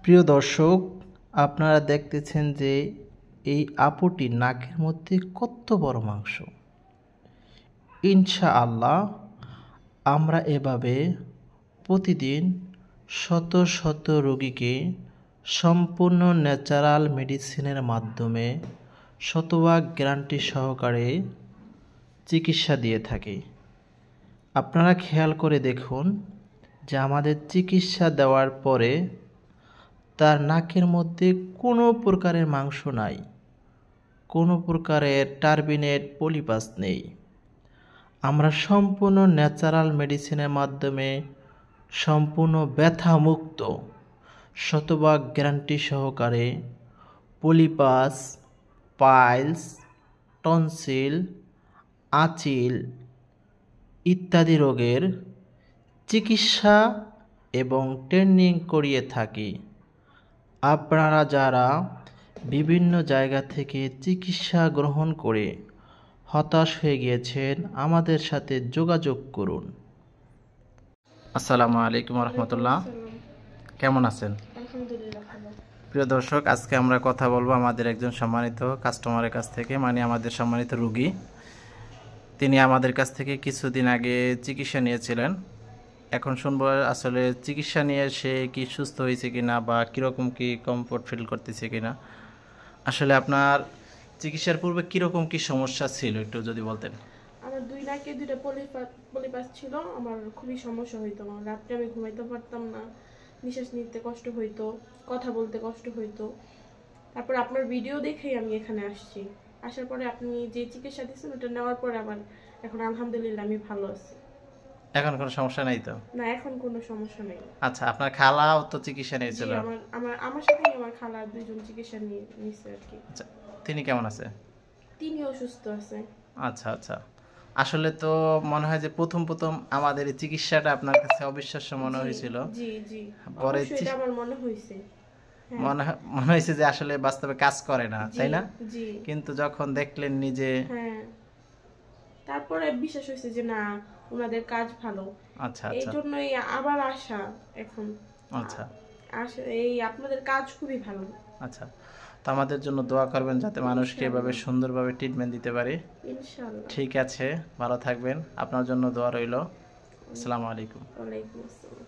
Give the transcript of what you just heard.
প্রিয় দর্শক, আপনারা দেখতেছেন যে এই আপুটির নাকের মধ্যে কত বড় মাংস। ইনশাআল্লাহ আমরা এভাবে প্রতিদিন শত শত রোগীকে সম্পূর্ণ ন্যাচারাল মেডিসিনের মাধ্যমে শতভাগ গ্যারান্টি সহকারে চিকিৎসা দিয়ে থাকি। আপনারা খেয়াল করে দেখুন যে আমাদের চিকিৎসা দেওয়ার পরে তার নাকের মধ্যে কোনো প্রকারের মাংস নাই, কোনো প্রকারের টার্বিনেট পলিপাস নেই। আমরা সম্পূর্ণ ন্যাচারাল মেডিসিনের মাধ্যমে সম্পূর্ণ ব্যথামুক্ত শতভাগ গ্যারান্টি সহকারে পলিপাস, পাইলস, টনসিল, আঁচিল ইত্যাদি রোগের চিকিৎসা এবং ট্রেনিং করিয়ে থাকি। আপনারা যারা বিভিন্ন জায়গা থেকে চিকিৎসা গ্রহণ করে হতাশ হয়ে গিয়েছেন, আমাদের সাথে যোগাযোগ করুন। আসসালামু আলাইকুম রহমতুল্লাহ। কেমন আছেন? আলহামদুলিল্লাহ ভালো। প্রিয় দর্শক, আজকে আমরা কথা বলবো আমাদের একজন সম্মানিত কাস্টমারের কাছ থেকে, মানে আমাদের সম্মানিত রোগী। তিনি আমাদের কাছ থেকে কিছুদিন আগে চিকিৎসা নিয়েছিলেন। এখন শুনবো আসলে চিকিৎসা নিয়ে সে কি সুস্থ হয়েছে কিনা বা কীরকম কি কমফোর্ট ফিল করতেছে কিনা। আসলে আপনার চিকিৎসার পূর্বে কীরকম কি সমস্যা ছিল একটু যদি বলতেন। আমার দুই নাকে দুইটা পলিপাস ছিল। আমার খুবই সমস্যা হইতো। আমার রাত্রে আমি ঘুমাইতে পারতাম না, নিঃশ্বাস নিতে কষ্ট হইতো, কথা বলতে কষ্ট হইতো। তারপর আপনার ভিডিও দেখেই আমি এখানে আসছি। আসার পরে আপনি যে চিকিৎসা দিয়েছেন ওটা নেওয়ার পরে আবার এখন আলহামদুলিল্লাহ আমি ভালো আছি। এখন কোনো সমস্যা নাই তো? না, এখন কোনো সমস্যা নেই। আচ্ছা, আপনার খালাও তো চিকিৎসা নিয়েছিল? আমার সাথেই আমার খালা দুইজন চিকিৎসা নিয়েছে আর কি। আচ্ছা, তিনি কেমন আছে? তিনিও সুস্থ আছে। আচ্ছা আচ্ছা। আসলে তো মনে হয় যে প্রথম আমাদের এই চিকিৎসাটা আপনার কাছে অবিশ্বাস্য মনে হয়েছিল। জি জি, পরে সেটা আমার মনে হয়েছে। মনে হয়েছে যে আসলে বাস্তবে কাজ করে না, তাই না? জি। কিন্তু যখন দেখলেন নিজে, হ্যাঁ, তারপরে বিশ্বাস হয়েছে যে না, ওনাদের কাজ ভালো। আচ্ছা এই আচ্ছা জন্যই আবার আশা এখন। আচ্ছা এই আপনাদের কাজ খুবই ভালো। আচ্ছা, তো আমাদের জন্য দোয়া করবেন যাতে মানুষকে এভাবে সুন্দরভাবে ট্রিটমেন্ট দিতে পারি। ইনশাআল্লাহ। ঠিক আছে, ভালো থাকবেন। আপনার জন্য দোয়া রইল। আসসালামু আলাইকুম। ওয়ালাইকুম আসসালাম।